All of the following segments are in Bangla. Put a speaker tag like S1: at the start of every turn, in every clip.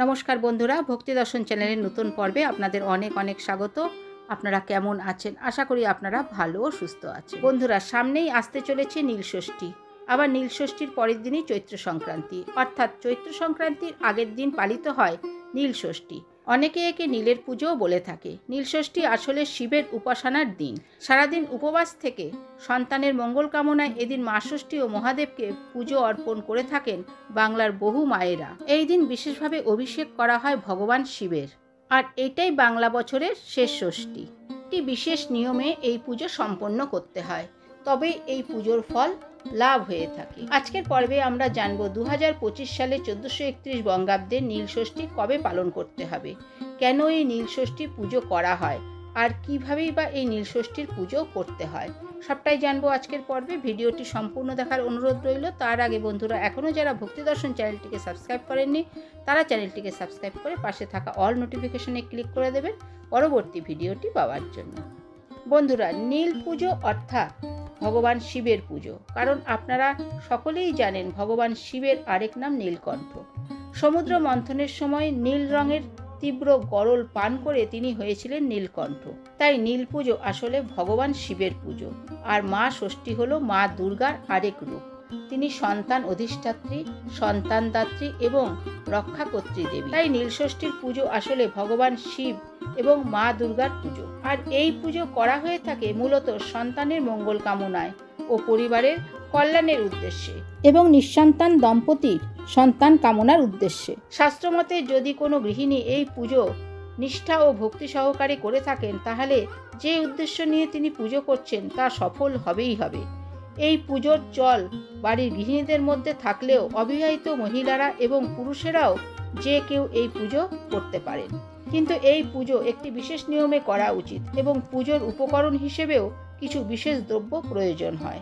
S1: নমস্কার বন্ধুরা, ভক্তি দর্শন চ্যানেলের নতুন পর্বে আপনাদের অনেক অনেক স্বাগত। আপনারা কেমন আছেন? আশা করি আপনারা ভালো ও সুস্থ আছেন। বন্ধুরা, সামনেই আসতে চলেছে নীলষষ্ঠী। আবার নীলষষ্ঠীর পরের দিনই চৈত্র সংক্রান্তি, অর্থাৎ চৈত্র সংক্রান্তির আগের দিন পালিত হয় নীলষষ্ঠী। অনেকে একে নীলের পুজোও বলে থাকে। নীলষষ্ঠী আসলে শিবের উপাসনার দিন। সারাদিন উপবাস থেকে সন্তানের মঙ্গল কামনায় এদিন মা ষষ্ঠী ও মহাদেবকে পুজো অর্পণ করে থাকেন বাংলার বহু মায়েরা। এই দিন বিশেষভাবে অভিষেক করা হয় ভগবান শিবের, আর এটাই বাংলা বছরের শেষ ষষ্ঠী। একটি বিশেষ নিয়মে এই পুজো সম্পন্ন করতে হয়, তবে এই পুজোর ফল লাভ হয়ে থাকে। আজকের পর্বে আমরা জানব 2025 সালে 1431 বঙ্গাব্দের নীলষষ্ঠী কবে পালন করতে হবে, কেন এই নীলষষ্ঠী পুজো করা হয়, আর কিভাবেই বা এই নীলষষ্ঠীর পুজো করতে হয়, সবটাই জানবো আজকের পর্বে। ভিডিওটি সম্পূর্ণ দেখার অনুরোধ রইল। তার আগে বন্ধুরা, এখনও যারা ভক্তি দর্শন চ্যানেলটিকে সাবস্ক্রাইব করেননি তারা চ্যানেলটিকে সাবস্ক্রাইব করে পাশে থাকা অল নোটিফিকেশনে ক্লিক করে দেবেন পরবর্তী ভিডিওটি পাওয়ার জন্য। বন্ধুরা, নীল পুজো অর্থাৎ ভগবান শিবের পুজো, কারণ আপনারা সকলেই জানেন ভগবান শিবের আরেক নাম নীলকণ্ঠ। সমুদ্র মন্থনের সময় নীল রঙের তীব্র গরল পান করে তিনি হয়েছিলেন নীলকণ্ঠ। তাই নীল পুজো আসলে ভগবান শিবের পুজো। আর মা ষষ্ঠী হলো মা দুর্গার আরেক রূপ। তিনি সন্তান অধিষ্ঠাত্রী, সন্তানদাত্রী এবং রক্ষাকর্ত্রী দেবী। তাই নীলষষ্ঠীর পুজো আসলে ভগবান শিব এবং মা দুর্গার পুজো। আর এই পুজো করা হয়ে থাকে মূলত সন্তানের মঙ্গল কামনায় ও পরিবারের কল্যাণের উদ্দেশ্যে এবং নিঃসন্তান দম্পতির সন্তান কামনার উদ্দেশ্যে। শাস্ত্রমতে যদি কোনো গৃহিণী এই পুজো নিষ্ঠা ও ভক্তি সহকারে করে থাকেন, তাহলে যে উদ্দেশ্য নিয়ে তিনি পুজো করছেন তা সফল হবেই হবে। এই পুজোর চল বাড়ির গৃহিণীদের মধ্যে থাকলেও অবিবাহিত মহিলারা এবং পুরুষেরাও যে কেউ এই পুজো করতে পারেন। কিন্তু এই পুজো একটি বিশেষ নিয়মে করা উচিত এবং পুজোর উপকরণ হিসেবেও কিছু বিশেষ দ্রব্য প্রয়োজন হয়।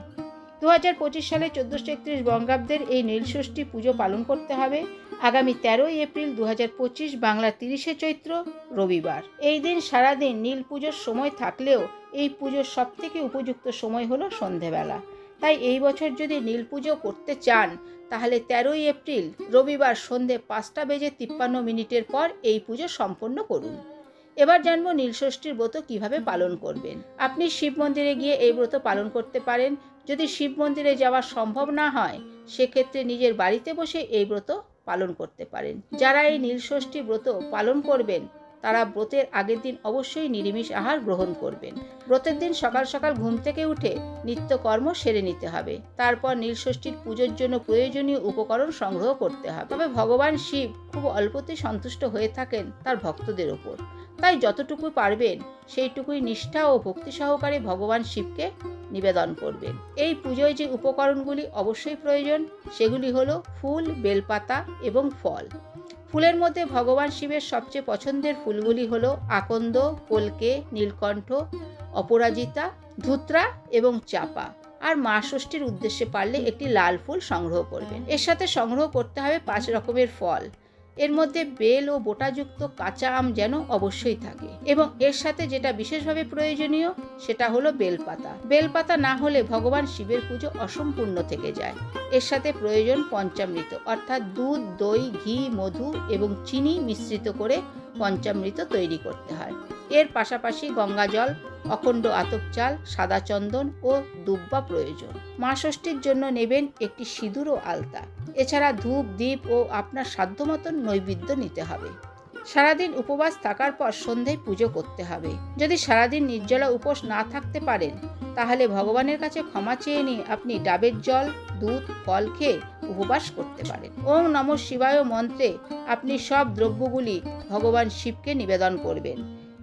S1: 2025 সালে 1431 বঙ্গাব্দের এই নীলষষ্ঠী পুজো পালন করতে হবে আগামী 13 এপ্রিল 2025 বাংলার 30শে চৈত্র রবিবার। এই দিন সারাদিন নীল পুজোর সময় থাকলেও এই পুজোর সবথেকে উপযুক্ত সময় হলো সন্ধেবেলা। তাই এই বছর যদি নীল পুজো করতে চান তাহলে 13 এপ্রিল রবিবার সন্ধে 5:53 পর এই পুজো সম্পন্ন করুন। এবার জানবো নীলষষ্ঠীর ব্রত কিভাবে পালন করবেন। আপনি শিব মন্দিরে গিয়ে এই ব্রত পালন করতে পারেন। যদি শিব মন্দিরে যাওয়া সম্ভব না হয়, সেক্ষেত্রে নিজের বাড়িতে বসে এই ব্রত পালন করতে পারেন। যারা এই নীলষষ্ঠী ব্রত পালন করবেন তারা ব্রতের আগের দিন অবশ্যই নিরামিষ আহার গ্রহণ করবেন। ব্রতের দিন সকাল সকাল ঘুম থেকে উঠে নিত্যকর্ম সেরে নিতে হবে। তারপর নীলষষ্ঠীর পুজোর জন্য প্রয়োজনীয় উপকরণ সংগ্রহ করতে হবে। তবে ভগবান শিব খুব অল্পতেই সন্তুষ্ট হয়ে থাকেন তার ভক্তদের ওপর। তাই যতটুকু পারবেন সেইটুকুই নিষ্ঠা ও ভক্তি সহকারে ভগবান শিবকে নিবেদন করবেন। এই পুজোয় যে উপকরণগুলি অবশ্যই প্রয়োজন সেগুলি হলো ফুল, বেলপাতা এবং ফল। ফুলের মধ্যে ভগবান শিবের সবচেয়ে পছন্দের ফুলগুলি হলো আকন্দ, কলকে, নীলকণ্ঠ, অপরাজিতা, ধুত্রা এবং চাপা। আর মা ষষ্ঠীর উদ্দেশ্যে পারলে একটি লাল ফুল সংগ্রহ করবেন। এর সাথে সংগ্রহ করতে হবে 5 রকমের ফল। এর মধ্যে বেল ও বোটাযুক্ত কাঁচা আম যেন অবশ্যই থাকে, এবং এর সাথে যেটা বিশেষভাবে প্রয়োজনীয় সেটা হলো বেলপাতা। বেলপাতা না হলে ভগবান শিবের পুজো অসম্পূর্ণ থেকে যায়। এর সাথে প্রয়োজন পঞ্চামৃত, অর্থাৎ দুধ, দই, ঘি, মধু এবং চিনি মিশ্রিত করে পঞ্চামৃত তৈরি করতে হয়। এর পাশাপাশি গঙ্গা জল, অখণ্ড আতপ চাল, সাদা চন্দন ও দুব্বা প্রয়োজন। মা ষষ্ঠীর জন্য নেবেন একটি সিঁদুর ও আলতা। এছাড়া ধূপ, দীপ ও আপনার সাধ্যমতন নৈবেদ্য নিতে হবে। সারাদিন উপবাস থাকার পর সন্ধ্যায় পুজো করতে হবে। যদি সারাদিন নির্জলা উপোস না থাকতে পারেন তাহলে ভগবানের কাছে ক্ষমা চেয়ে নিয়ে আপনি ডাবের জল, দুধ, ফল খেয়ে উপবাস করতে পারেন। ওম নমঃ শিবায় মন্ত্রে আপনি সব দ্রব্যগুলি ভগবান শিবকে নিবেদন করবেন।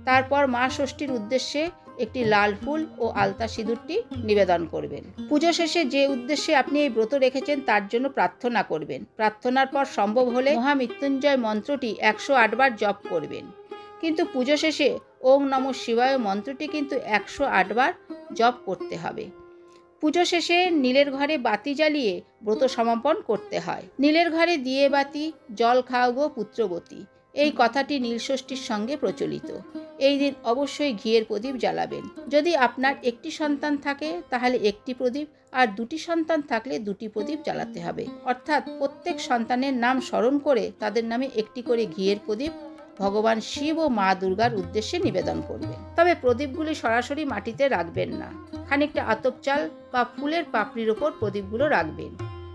S1: তারপর মা ষষ্ঠীর উদ্দেশ্যে একটি লাল ফুল ও আলতা সিঁদুরটি নিবেদন করবেন। পুজো শেষে যে উদ্দেশ্যে আপনি এই ব্রত রেখেছেন তার জন্য প্রার্থনা করবেন। প্রার্থনার পর সম্ভব হলে মহামৃত্যুঞ্জয় মন্ত্রটি 108 বার জপ করবেন। কিন্তু পুজো শেষে ওম নমঃ শিবায় মন্ত্রটি কিন্তু 108 বার জপ করতে হবে। পুজো শেষে নীলের ঘরে বাতি জ্বালিয়ে ব্রত সমাপন করতে হয়। নীলের ঘরে দিয়ে বাতি, জল খাওয়াগো পুত্রবতী, এই কথাটি নীলষষ্ঠীর সঙ্গে প্রচলিত। এই দিন অবশ্যই ঘিয়ের প্রদীপ জ্বালাবেন। যদি আপনার একটি সন্তান থাকে তাহলে একটি প্রদীপ, আর দুটি সন্তান থাকলে দুটি প্রদীপ জ্বালাতে হবে। অর্থাৎ প্রত্যেক সন্তানের নাম স্মরণ করে তাদের নামে একটি করে ঘিয়ের প্রদীপ ভগবান শিব ও মা দুর্গার উদ্দেশ্যে নিবেদন করবেন। তবে প্রদীপগুলি সরাসরি মাটিতে রাখবেন না, খানিকটা আতপ চাল বা ফুলের পাপড়ির ওপর প্রদীপগুলো রাখবেন।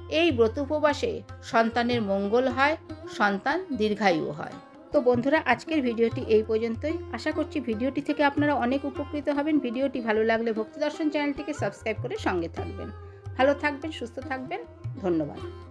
S1: এই ব্রত উপবাসে সন্তানের মঙ্গল হয়, সন্তান দীর্ঘায়ু হয়। তো বন্ধুরা, আজকের ভিডিওটি এই পর্যন্তই। আশা করছি ভিডিওটি থেকে আপনারা অনেক উপকৃত হবেন। ভিডিওটি ভালো লাগলে ভক্তি দর্শন চ্যানেলটিকে সাবস্ক্রাইব করে সঙ্গে থাকবেন। ভালো থাকবেন, সুস্থ থাকবেন। ধন্যবাদ।